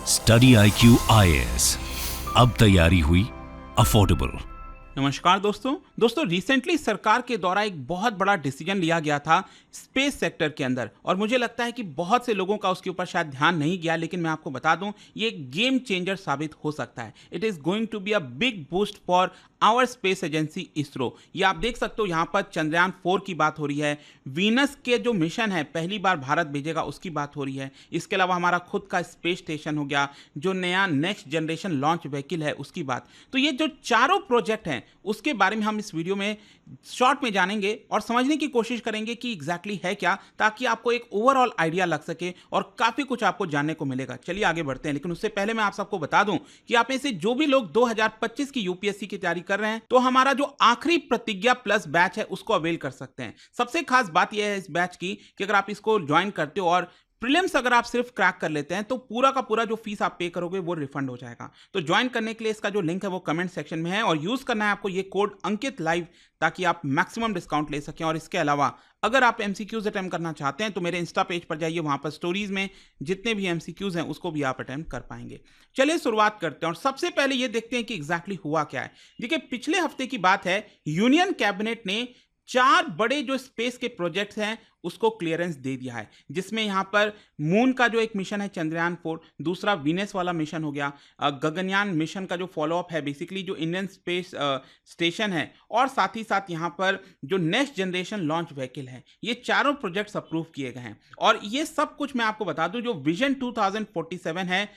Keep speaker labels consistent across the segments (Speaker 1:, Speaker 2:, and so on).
Speaker 1: Study IQ IAS, अब तैयारी हुई अफोर्डेबल।
Speaker 2: नमस्कार दोस्तों रिसेंटली सरकार के द्वारा एक बहुत बड़ा डिसीजन लिया गया था स्पेस सेक्टर के अंदर, और मुझे लगता है कि बहुत से लोगों का उसके ऊपर शायद ध्यान नहीं गया, लेकिन मैं आपको बता दूं ये एक गेम चेंजर साबित हो सकता है। It is going to be a big boost for our space agency ISRO. ये आप देख सकते हो, यहाँ पर चंद्रयान 4 की बात हो रही है, वीनस के जो मिशन है पहली बार भारत भेजेगा उसकी बात हो रही है। इसके अलावा हमारा खुद का स्पेस स्टेशन हो गया, जो नया नेक्स्ट जनरेशन लॉन्च व्हीकल है उसकी बात। तो ये जो चारों प्रोजेक्ट हैं उसके बारे में हम इस वीडियो में शॉर्ट में जानेंगे और समझने की कोशिश करेंगे कि एग्जैक्टली है क्या, ताकि आपको एक ओवरऑल आइडिया लग सके और काफी कुछ आपको जानने को मिलेगा। चलिए आगे बढ़ते हैं, लेकिन उससे पहले मैं आप सबको बता दूं कि आप में से जो भी लोग 2025 की यूपीएससी की तैयारी कर रहे हैं तो हमारा जो आखिरी प्रतिज्ञा प्लस बैच है उसको अवेल कर सकते हैं। सबसे खास बात यह है इस बैच की कि अगर आप इसको ज्वाइन करते हो और प्रीलिम्स अगर आप सिर्फ क्रैक कर लेते हैं तो पूरा का पूरा जो फीस आप पे करोगे वो रिफंड हो जाएगा। तो ज्वाइन करने के लिए इसका जो लिंक है वो कमेंट सेक्शन में है, और यूज करना है आपको ये कोड अंकित लाइव, ताकि आप मैक्सिमम डिस्काउंट ले सकें। और इसके अलावा अगर आप एमसीक्यूज अटेम्प्ट करना चाहते हैं तो मेरे इंस्टा पेज पर जाइए, वहां पर स्टोरीज में जितने भी एमसीक्यूज हैं उसको भी आप अटेम्प्ट कर पाएंगे। चलिए शुरुआत करते हैं और सबसे पहले ये देखते हैं कि एग्जैक्टली हुआ क्या है। देखिए पिछले हफ्ते की बात है, यूनियन कैबिनेट ने 4 बड़े जो स्पेस के प्रोजेक्ट्स हैं उसको क्लियरेंस दे दिया है, जिसमें यहां पर मून का जो एक मिशन है चंद्रयान 4, दूसरा वीनस वाला मिशन हो गया, गगनयान मिशन का जो फॉलोअप है बेसिकली जो इंडियन स्पेस स्टेशन है, और साथ ही साथ यहां पर जो नेक्स्ट जनरेशन लॉन्च व्हीकल है। ये चारों प्रोजेक्ट्स अप्रूव किए गए हैं। और ये सब कुछ मैं आपको बता दूं, जो विजन 2047 है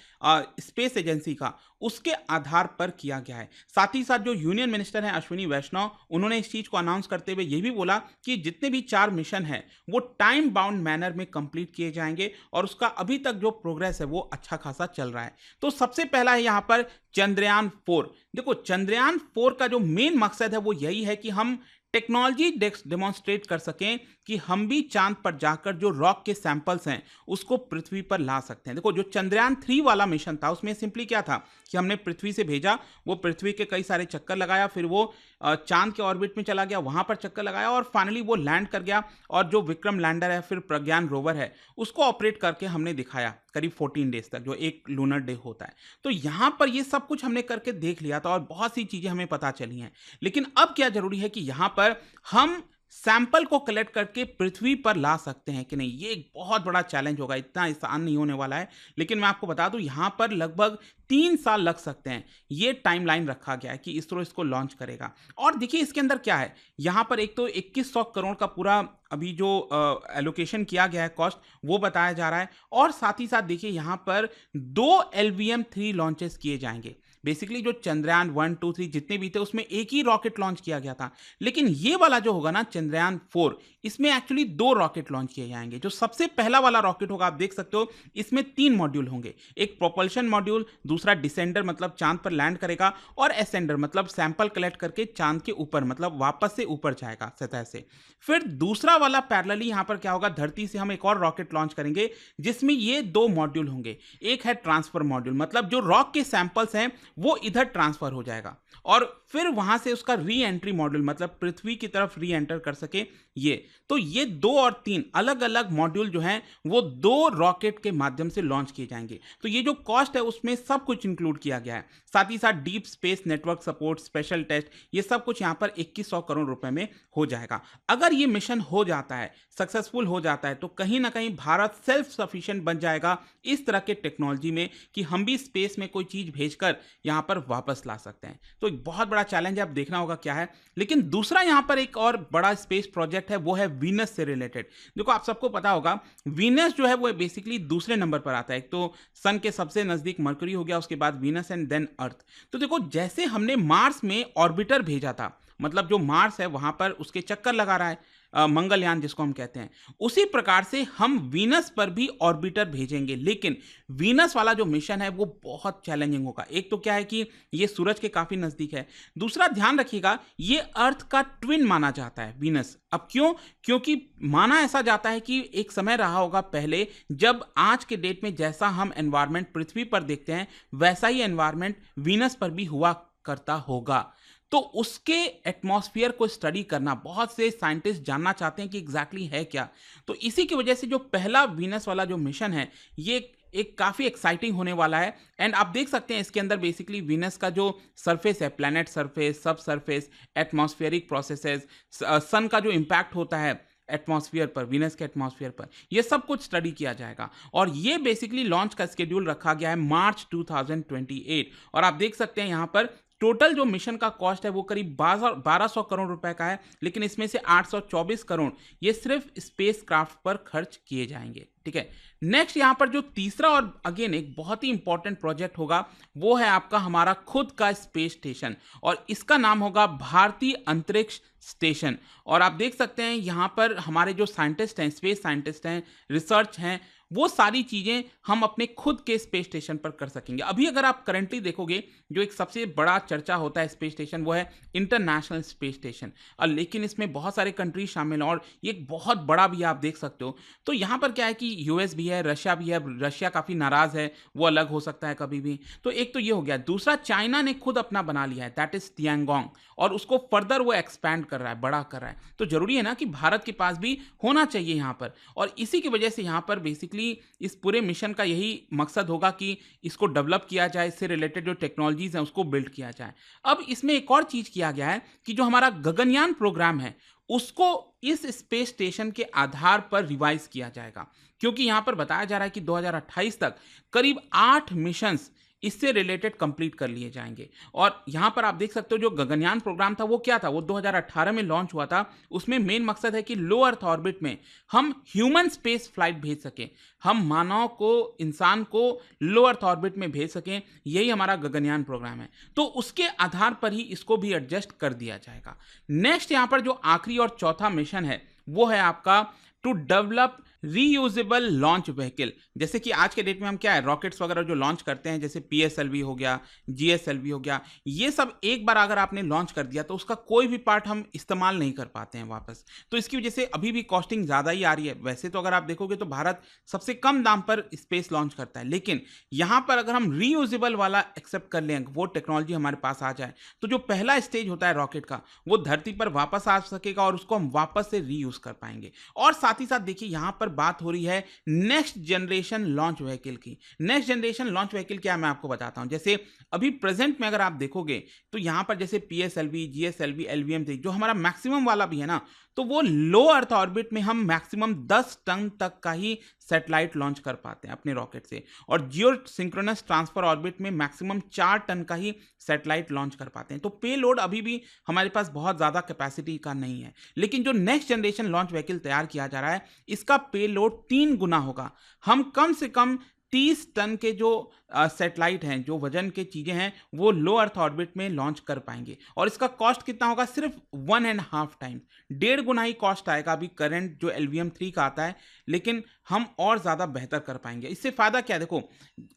Speaker 2: स्पेस एजेंसी का, उसके आधार पर किया गया है। साथ ही साथ जो यूनियन मिनिस्टर हैं अश्विनी वैष्णव, उन्होंने इस चीज को अनाउंस करते हुए ये भी बोला कि जितने भी 4 मिशन है वो टाइम बाउंड मैनर में कंप्लीट किए जाएंगे, और उसका अभी तक जो प्रोग्रेस है वो अच्छा खासा चल रहा है। तो सबसे पहला है यहां पर चंद्रयान 4। देखो चंद्रयान 4 का जो मेन मकसद है वो यही है कि हम टेक्नोलॉजी डेमोन्स्ट्रेट कर सकें कि हम भी चांद पर जाकर जो रॉक के सैंपल्स हैं उसको पृथ्वी पर ला सकते हैं। देखो जो चंद्रयान 3 वाला मिशन था उसमें सिंपली क्या था कि हमने पृथ्वी से भेजा, वो पृथ्वी के कई सारे चक्कर लगाया, फिर वो चांद के ऑर्बिट में चला गया, वहां पर चक्कर लगाया, और फाइनली वो लैंड कर गया। और जो विक्रम लैंडर है फिर प्रज्ञान रोवर है उसको ऑपरेट करके हमने दिखाया करीब 14 डेज तक, जो एक लूनर डे होता है। तो यहां पर ये सब कुछ हमने करके देख लिया था और बहुत सी चीजें हमें पता चली हैं। लेकिन अब क्या जरूरी है कि यहां पर हम सैंपल को कलेक्ट करके पृथ्वी पर ला सकते हैं कि नहीं। ये एक बहुत बड़ा चैलेंज होगा, इतना आसान नहीं होने वाला है। लेकिन मैं आपको बता दूं यहां पर लगभग 3 साल लग सकते हैं, ये टाइमलाइन रखा गया है कि इसरो इसको लॉन्च करेगा। और देखिए इसके अंदर क्या है, यहां पर एक तो 2100 करोड़ का पूरा अभी जो एलोकेशन किया गया है कॉस्ट वो बताया जा रहा है, और साथ ही साथ देखिए यहां पर 2 LVM-3 लॉन्चेस किए जाएंगे। बेसिकली जो चंद्रयान 1, 2, 3 जितने भी थे उसमें एक ही रॉकेट लॉन्च किया गया था, लेकिन ये वाला जो होगा ना चंद्रयान 4, इसमें एक्चुअली 2 रॉकेट लॉन्च किए जाएंगे। जो सबसे पहला वाला रॉकेट होगा आप देख सकते हो इसमें 3 मॉड्यूल होंगे, एक प्रोपल्शन मॉड्यूल, दूसरा डिसेंडर मतलब चांद पर लैंड करेगा, और एसेंडर मतलब सैंपल कलेक्ट करके चांद के ऊपर मतलब वापस से ऊपर जाएगा सतह से। फिर दूसरा वाला पैरेलली यहां पर क्या होगा, धरती से हम एक और रॉकेट लॉन्च करेंगे जिसमें ये 2 मॉड्यूल होंगे। एक है ट्रांसफर मॉड्यूल, मतलब जो रॉक के सैंपल्स हैं वो इधर ट्रांसफर हो जाएगा, और फिर वहां से उसका री एंट्री मॉड्यूल मतलब पृथ्वी की तरफ री एंटर कर सके ये। तो ये 2 और 3 अलग अलग मॉड्यूल जो हैं वो 2 रॉकेट के माध्यम से लॉन्च किए जाएंगे। तो ये जो कॉस्ट है उसमें सब कुछ इंक्लूड किया गया है। साथ ही साथ deep space network support, special test, ये सब कुछ यहां पर 2100 करोड़ रुपए में हो जाएगा। अगर ये मिशन हो जाता है, सक्सेसफुल हो जाता है, तो कहीं ना कहीं भारत सेल्फ सफिशिएंट बन जाएगा इस तरह के टेक्नोलॉजी में कि हम भी स्पेस में कोई चीज भेजकर यहां पर वापस ला सकते हैं। तो एक बहुत बड़ा चैलेंज है, अब देखना होगा क्या है। लेकिन दूसरा यहां पर एक और बड़ा स्पेस प्रोजेक्ट है, वो है वीनस से रिलेटेड। देखो आप सबको पता होगा वीनस जो है वो बेसिकली दूसरे नंबर पर आता है। एक तो सन के सबसे नजदीक मरकरी हो गया, उसके बाद वीनस एंड देन अर्थ। तो देखो जैसे हमने मार्स में ऑर्बिटर भेजा था, मतलब जो मार्स है वहां पर उसके चक्कर लगा रहा है मंगलयान जिसको हम कहते हैं, उसी प्रकार से हम वीनस पर भी ऑर्बिटर भेजेंगे। लेकिन वीनस वाला जो मिशन है वो बहुत चैलेंजिंग होगा। एक तो क्या है कि ये सूरज के काफी नजदीक है, दूसरा ध्यान रखिएगा ये अर्थ का ट्विन माना जाता है वीनस। अब क्यों? क्योंकि माना ऐसा जाता है कि एक समय रहा होगा पहले जब आज के डेट में जैसा हम एनवायरमेंट पृथ्वी पर देखते हैं वैसा ही एनवायरमेंट वीनस पर भी हुआ करता होगा। तो उसके एटमॉस्फेयर को स्टडी करना बहुत से साइंटिस्ट जानना चाहते हैं कि एग्जैक्टली है क्या। तो इसी की वजह से जो पहला वीनस वाला जो मिशन है ये एक काफ़ी एक्साइटिंग होने वाला है। एंड आप देख सकते हैं इसके अंदर बेसिकली वीनस का जो सरफेस है, प्लैनेट सरफेस, सब सरफेस, एटमॉस्फेरिक प्रोसेसेस, सन का जो इम्पैक्ट होता है एटमॉस्फेयर पर, वीनस के एटमॉस्फेयर पर, ये सब कुछ स्टडी किया जाएगा। और ये बेसिकली लॉन्च का स्केड्यूल रखा गया है मार्च 2028। और आप देख सकते हैं यहाँ पर टोटल जो मिशन का कॉस्ट है वो करीब 1200 करोड़ रुपए का है, लेकिन इसमें से 824 करोड़ ये सिर्फ स्पेस क्राफ्ट पर खर्च किए जाएंगे। ठीक है, नेक्स्ट यहाँ पर जो तीसरा और अगेन एक बहुत ही इंपॉर्टेंट प्रोजेक्ट होगा वो है आपका हमारा खुद का स्पेस स्टेशन, और इसका नाम होगा भारतीय अंतरिक्ष स्टेशन। और आप देख सकते हैं यहाँ पर हमारे जो साइंटिस्ट हैं, स्पेस साइंटिस्ट हैं, रिसर्च हैं, वो सारी चीज़ें हम अपने खुद के स्पेस स्टेशन पर कर सकेंगे। अभी अगर आप करंटली देखोगे जो एक सबसे बड़ा चर्चा होता है स्पेस स्टेशन वो है इंटरनेशनल स्पेस स्टेशन, और लेकिन इसमें बहुत सारे कंट्रीज शामिल हैं और ये एक बहुत बड़ा भी है, आप देख सकते हो। तो यहाँ पर क्या है कि यूएस भी है, रशिया भी है, रशिया काफ़ी नाराज़ है, वो अलग हो सकता है कभी भी। तो एक तो ये हो गया, दूसरा चाइना ने खुद अपना बना लिया है, दैट इज तियांगोंग, और उसको फर्दर वो एक्सपैंड कर रहा है, बड़ा कर रहा है। तो जरूरी है ना कि भारत के पास भी होना चाहिए यहाँ पर, और इसी की वजह से यहाँ पर बेसिकली इस पूरे मिशन का यही मकसद होगा कि इसको डेवलप किया जाए, इससे रिलेटेड जो टेक्नोलॉजीज हैं उसको बिल्ड किया जाए। अब इसमें एक और चीज किया गया है कि जो हमारा गगनयान प्रोग्राम है उसको इस स्पेस स्टेशन के आधार पर रिवाइज किया जाएगा, क्योंकि यहां पर बताया जा रहा है कि 2028 तक करीब 8 मिशंस इससे रिलेटेड कंप्लीट कर लिए जाएंगे। और यहां पर आप देख सकते हो जो गगनयान प्रोग्राम था वो क्या था, वो 2018 में लॉन्च हुआ था। उसमें मेन मकसद है कि लो अर्थ ऑर्बिट में हम ह्यूमन स्पेस फ्लाइट भेज सकें, हम मानव को, इंसान को लो अर्थ ऑर्बिट में भेज सकें, यही हमारा गगनयान प्रोग्राम है। तो उसके आधार पर ही इसको भी एडजस्ट कर दिया जाएगा। नेक्स्ट यहां पर जो आखिरी और चौथा मिशन है वो है आपका to develop reusable launch vehicle. जैसे कि आज के डेट में हम क्या है, रॉकेट्स वगैरह जो लॉन्च करते हैं, जैसे PSLV हो गया, GSLV हो गया, ये सब एक बार अगर आपने लॉन्च कर दिया तो उसका कोई भी पार्ट हम इस्तेमाल नहीं कर पाते हैं वापस। तो इसकी वजह से अभी भी कॉस्टिंग ज़्यादा ही आ रही है। वैसे तो अगर आप देखोगे तो भारत सबसे कम दाम पर स्पेस लॉन्च करता है, लेकिन यहाँ पर अगर हम रीयूजेबल वाला एक्सेप्ट कर लें, वो टेक्नोलॉजी हमारे पास आ जाए, तो जो पहला स्टेज होता है रॉकेट का वो धरती पर वापस आ सकेगा और उसको हम वापस से रीयूज कर पाएंगे। और साथ ही साथ देखिए यहाँ पर बात हो रही है नेक्स्ट जनरेशन लॉन्च व्हीकल की। नेक्स्ट जनरेशन लॉन्च व्हीकल क्या, मैं आपको बताता हूं। जैसे अभी प्रेजेंट में अगर आप देखोगे तो यहां पर जैसे PSLV, GSLV, LVM-3 जो हमारा मैक्सिमम वाला भी है ना, तो वो लो अर्थ ऑर्बिट में हम मैक्सिमम 10 टन तक का ही सैटेलाइट लॉन्च कर पाते हैं अपने रॉकेट से, और जियो सिंक्रोनस ट्रांसफर ऑर्बिट में मैक्सिमम 4 टन का ही सैटेलाइट लॉन्च कर पाते हैं। तो पे लोड अभी भी हमारे पास बहुत ज़्यादा कैपेसिटी का नहीं है, लेकिन जो नेक्स्ट जनरेशन लॉन्च व्हीकल तैयार किया जा रहा है इसका पे लोड 3 गुना होगा। हम कम से कम 30 टन के जो सैटेलाइट हैं, जो वजन के चीज़ें हैं, वो लो अर्थ ऑर्बिट में लॉन्च कर पाएंगे। और इसका कॉस्ट कितना होगा, सिर्फ 1.5 टाइम, 1.5 गुना ही कॉस्ट आएगा अभी करंट जो LVM-3 का आता है, लेकिन हम और ज़्यादा बेहतर कर पाएंगे। इससे फ़ायदा क्या है, देखो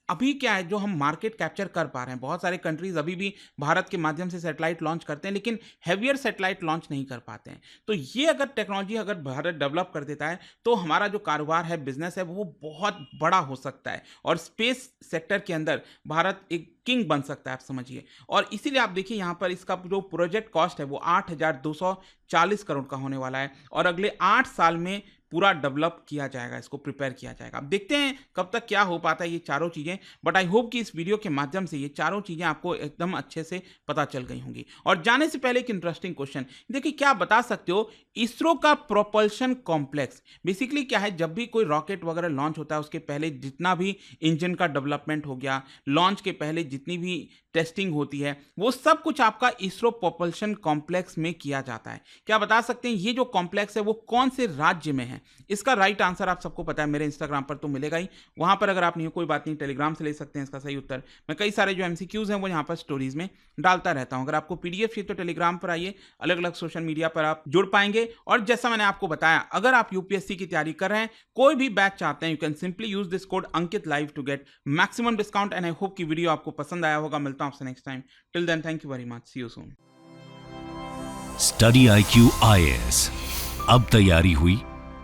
Speaker 2: अभी क्या है, जो हम मार्केट कैप्चर कर पा रहे हैं, बहुत सारे कंट्रीज अभी भी भारत के माध्यम से सैटेलाइट लॉन्च करते हैं, लेकिन हैवियर सैटेलाइट लॉन्च नहीं कर पाते हैं। तो ये अगर टेक्नोलॉजी अगर भारत डेवलप कर देता है तो हमारा जो कारोबार है, बिजनेस है, वो बहुत बड़ा हो सकता है, और स्पेस सेक्टर के अंदर भारत एक किंग बन सकता है, आप समझिए। और इसीलिए आप देखिए यहाँ पर इसका जो प्रोजेक्ट कॉस्ट है वो 8,240 करोड़ का होने वाला है, और अगले 8 साल में पूरा डेवलप किया जाएगा, इसको प्रिपेयर किया जाएगा। अब देखते हैं कब तक क्या हो पाता है ये चारों चीज़ें, बट आई होप कि इस वीडियो के माध्यम से ये चारों चीज़ें आपको एकदम अच्छे से पता चल गई होंगी। और जाने से पहले एक इंटरेस्टिंग क्वेश्चन, देखिए क्या बता सकते हो इसरो का प्रोपल्शन कॉम्प्लेक्स बेसिकली क्या है। जब भी कोई रॉकेट वगैरह लॉन्च होता है उसके पहले जितना भी इंजन का डेवलपमेंट हो गया, लॉन्च के पहले जितनी भी टेस्टिंग होती है, वो सब कुछ आपका इसरो प्रोपल्शन कॉम्प्लेक्स में किया जाता है। क्या बता सकते हैं ये जो कॉम्प्लेक्स है वो कौन से राज्य में है? इसका राइट आंसर आप सबको पता है, मेरे इंस्टाग्राम पर तो मिलेगा ही, वहां पर अगर आप नहीं हो कोई बात नहीं, टेलीग्राम से ले सकते हैं इसका सही उत्तर। मैं कई सारे जो MCQs हैं वो यहाँ पर स्टोरीज में डालता रहता हूं। अगर आपको PDF चाहिए तो टेलीग्राम पर आइए, अलग अलग सोशल मीडिया पर आप जुड़ पाएंगे। और जैसा मैंने आपको बताया, अगर आप UPSC की तैयारी कर रहे हैं, कोई भी बैच चाहते हैं, you can simply use this code Ankit live to get maximum discount. And I hope की वीडियो आपको पसंद आया होगा। मिलता हूं आपसे next time. Till then, thank you very much, see you soon.
Speaker 1: Study IQ IAS, अब तैयारी हुई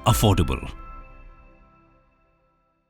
Speaker 1: अफोर्डेबल।